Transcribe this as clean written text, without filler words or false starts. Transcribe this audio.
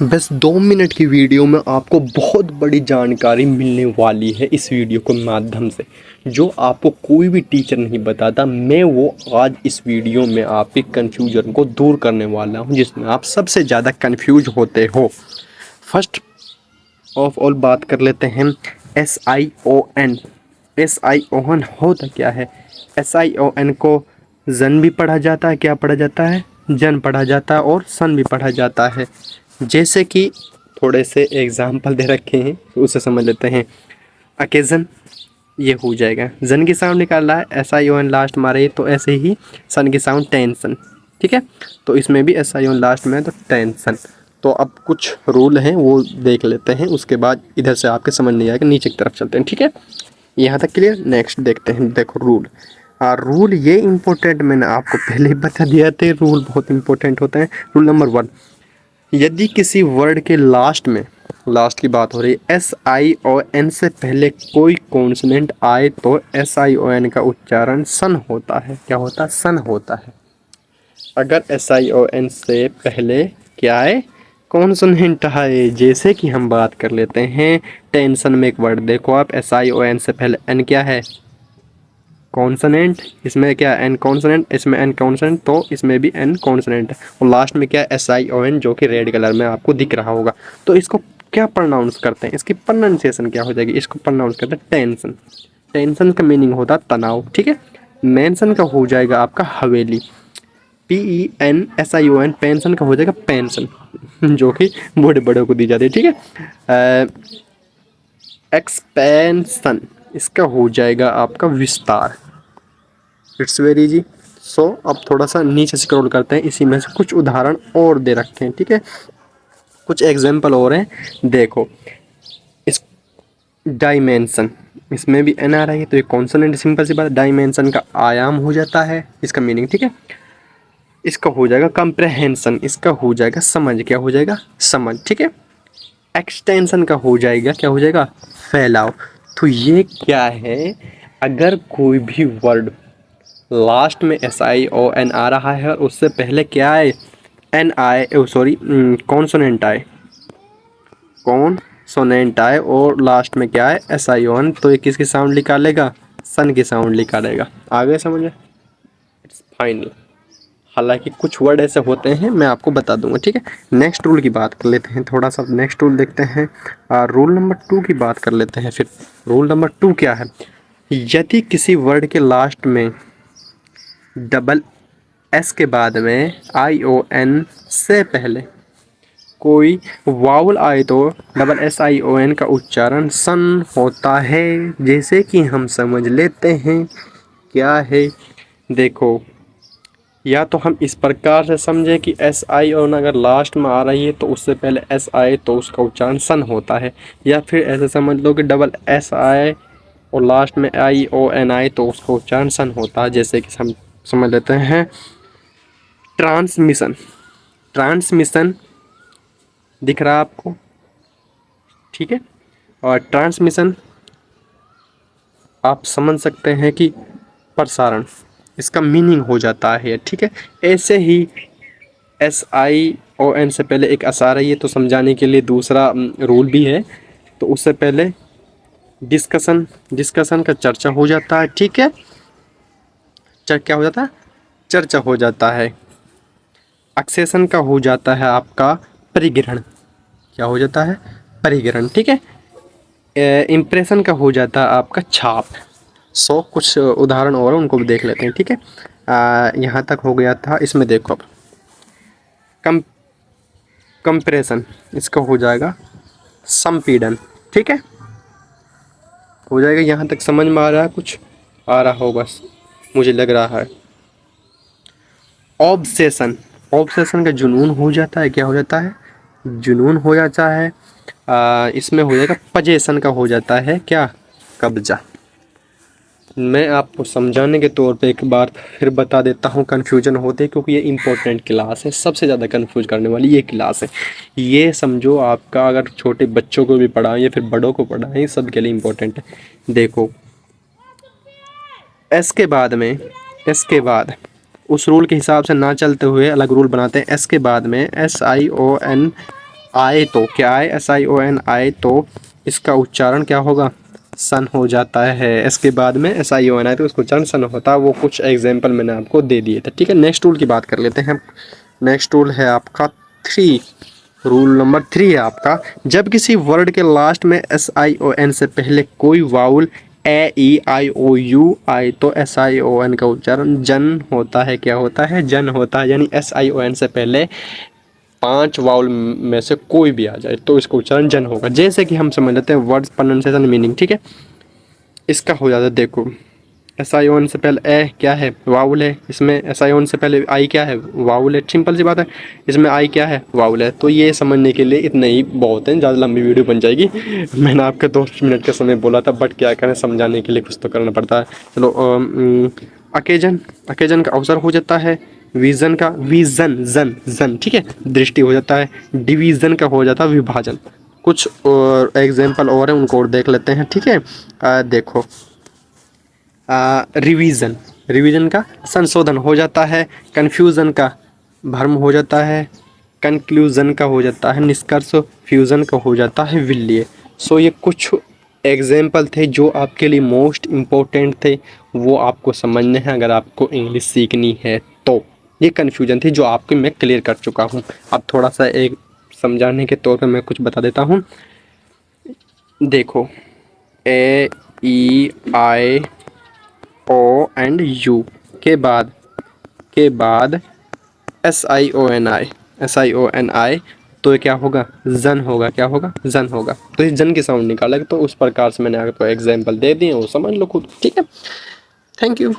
बस 2 मिनट की वीडियो में आपको बहुत बड़ी जानकारी मिलने वाली है इस वीडियो के माध्यम से, जो आपको कोई भी टीचर नहीं बताता। मैं वो आज इस वीडियो में आपके कन्फ्यूजन को दूर करने वाला हूँ, जिसमें आप सबसे ज़्यादा कन्फ्यूज होते हो। फर्स्ट ऑफ ऑल बात कर लेते हैं SION। SION होता क्या है? SION को जन भी पढ़ा जाता है, क्या पढ़ा जाता है? जन पढ़ा जाता है और सन भी पढ़ा जाता है। जैसे कि थोड़े से एग्जाम्पल दे रखे हैं, उसे समझ लेते हैं। अकेजन, ये हो जाएगा। जन की साउंड निकाल रहा है, SION लास्ट मारे, तो ऐसे ही सन की साउंड टेंशन। ठीक है, तो इसमें भी SION लास्ट में है तो टेंशन। तो अब कुछ रूल हैं वो देख लेते हैं, उसके बाद इधर से आपके समझ नहीं आएगा, नीचे की तरफ चलते हैं। ठीक है, यहाँ तक क्लियर। नेक्स्ट देखते हैं। देखो रूल, रूल ये इम्पोर्टेंट, मैंने आपको पहले ही बता दिया था, रूल बहुत इंपॉर्टेंट होते हैं। रूल नंबर 1, यदि किसी वर्ड के लास्ट में, लास्ट की बात हो रही है, SION से पहले कोई कॉन्सोनेंट आए तो SION का उच्चारण सन होता है। क्या होता है? सन होता है। अगर SION से पहले क्या है? कॉन्सोनेंट है। जैसे कि हम बात कर लेते हैं टेंशन में एक वर्ड देखो आप, SION से पहले एन क्या है? कॉन्सोनेंट। इसमें क्या एन कॉन्सोनेंट, इसमें एन कॉन्सोनेंट, तो इसमें भी एन कॉन्सोनेंट है। और लास्ट में क्या है? SION, जो कि रेड कलर में आपको दिख रहा होगा। तो इसको क्या प्रोनाउंस करते हैं? इसकी प्रोनाउंसिएशन क्या हो जाएगी? इसको प्रोनाउंस करते हैं टेंशन। टेंशन का मीनिंग होता है तनाव। ठीक है, मेंशन का हो जाएगा आपका हवेली, PENSION। पेंशन का हो जाएगा पेंशन, जो कि बूढ़े बड़ों को दी जाती है। ठीक है, एक्सपेंशन, इसका हो जाएगा आपका विस्तार। It's very easy. सो अब थोड़ा सा नीचे स्क्रॉल करते हैं, इसी में से कुछ उदाहरण और दे रखे हैं। ठीक है, कुछ एग्जाम्पल और हैं, देखो। इस डायमेंशन, इसमें भी एन आ रहा है, तो ये कॉन्सोनेंट, सिंपल सी बात। डायमेंशन का आयाम हो जाता है, इसका मीनिंग। ठीक है, इसका हो जाएगा कंप्रहेंशन, इसका हो जाएगा समझ। क्या हो जाएगा? समझ। ठीक है, एक्सटेंशन का हो जाएगा, क्या हो जाएगा? फैलाव। तो ये क्या है? अगर कोई भी वर्ड लास्ट में SION आ रहा है और उससे पहले क्या आए? एन आए, सॉरी, कॉन्सोनेंट आए, कॉन्सोनेंट आए, और लास्ट में क्या है? SION, तो ये किसकी साउंड निकालेगा? सन की साउंड निकालेगा। आगे समझे? It's final. हालांकि कुछ वर्ड ऐसे होते हैं, मैं आपको बता दूंगा। ठीक है, नेक्स्ट रूल की बात कर लेते हैं, थोड़ा सा नेक्स्ट रूल देखते हैं। रूल नंबर 2 की बात कर लेते हैं फिर। रूल नंबर 2 क्या है? यदि किसी वर्ड के लास्ट में डबल S के बाद में ION से पहले कोई वावल आए तो डबल SION का उच्चारण सन होता है। जैसे कि हम समझ लेते हैं क्या है। देखो, या तो हम इस प्रकार से समझे कि SION अगर लास्ट में आ रही है तो उससे पहले S आए तो उसका उच्चारण सन होता है, या फिर ऐसे समझ लो कि डबल S आए और लास्ट में ION आए तो उसका उच्चारण सन होता है। जैसे कि हम समझ लेते हैं ट्रांसमिशन। ट्रांसमिशन दिख रहा है आपको? ठीक है, और ट्रांसमिशन आप समझ सकते हैं कि प्रसारण, इसका मीनिंग हो जाता है। ठीक है, ऐसे ही SION से पहले एक अस आ रही है तो समझाने के लिए दूसरा रूल भी है। तो उससे पहले डिस्कशन, डिस्कशन का चर्चा हो जाता है। ठीक है, क्या हो जाता है? चर्चा हो जाता है। एक्सेशन का हो जाता है आपका परिग्रहण। क्या हो जाता है? परिग्रहण। ठीक है, इम्प्रेशन का हो जाता है आपका छाप। सो कुछ उदाहरण और उनको भी देख लेते हैं। ठीक है, यहाँ तक हो गया था। इसमें देखो अब कंप्रेशन, इसका हो जाएगा संपीड़न। ठीक है, हो जाएगा। यहाँ तक समझ में आ रहा है? कुछ आ रहा हो बस, मुझे लग रहा है। ऑब्सेशन, ऑब्सेशन का जुनून हो जाता है। क्या हो जाता है? जुनून हो जाता है। इसमें हो जाएगा पजेशन का हो जाता है क्या? कब्जा। मैं आपको समझाने के तौर पे एक बार फिर बता देता हूँ, कन्फ्यूजन होते हैं क्योंकि ये इंपॉर्टेंट क्लास है, सबसे ज़्यादा कन्फ्यूज करने वाली ये क्लास है। ये समझो आपका, अगर छोटे बच्चों को भी पढ़ाएं या फिर बड़ों को पढ़ाएं, सब के लिए इम्पोर्टेंट है। देखो, एस के बाद में, एस के बाद उस रूल के हिसाब से ना चलते हुए अलग रूल बनाते हैं। एस के बाद में SION आए तो क्या आए, SION आए तो इसका उच्चारण क्या होगा, सन हो जाता है। इसके बाद में SION आए तो उसका उच्चारण सन होता है। वो कुछ एग्जाम्पल मैंने आपको दे दिए थे, ठीक है। नेक्स्ट टूल की बात कर लेते हैं। नेक्स्ट टूल है आपका 3, रूल नंबर 3 है आपका, जब किसी वर्ड के लास्ट में SION से पहले कोई वाउल AEIOU आए तो SION का उच्चारण जन होता है। क्या होता है, जन होता है। यानी SION से पहले 5 वाउल में से कोई भी आ जाए तो इसका उच्चारण जन होगा। जैसे कि हम समझ लेते हैं वर्ड्स प्रोनाउंसिएशन मीनिंग, ठीक है। इसका हो जाता है, देखो SION से पहले ए क्या है, वाउल है। इसमें SION से पहले आई क्या है, वाउल है। सिंपल सी बात है। इसमें आई क्या है, वाउल है। तो ये समझने के लिए इतने ही बहुत है, ज़्यादा लंबी वीडियो बन जाएगी। मैंने आपके 2 मिनट का समय बोला था, बट क्या करें, समझाने के लिए कुछ तो करना पड़ता है। चलो, अकेजन, अकेजन का अवसर हो जाता है। विजन का विजन, जन जन, ठीक है, दृष्टि हो जाता है। डिवीज़न का हो जाता है विभाजन। कुछ और एग्जाम्पल और हैं, उनको और देख लेते हैं, ठीक है। देखो, रिवीजन, रिवीजन का संशोधन हो जाता है। कन्फ्यूज़न का भ्रम हो जाता है। कंक्लूज़न का हो जाता है निष्कर्ष। फ्यूज़न का हो जाता है विलय। सो ये कुछ एग्जाम्पल थे जो आपके लिए मोस्ट इम्पोर्टेंट थे, वो आपको समझने हैं अगर आपको इंग्लिश सीखनी है तो। ये कन्फ्यूजन थी जो आपको मैं क्लियर कर चुका हूँ। अब थोड़ा सा एक समझाने के तौर पे मैं कुछ बता देता हूँ। देखो, AEIOU के बाद SION आए तो क्या होगा, जन होगा। क्या होगा, जन होगा। तो इस जन की साउंड निकालेगा। तो उस प्रकार से मैंने आपको एग्जाम्पल दे दिए, वो समझ लो खुद, ठीक है। Thank you.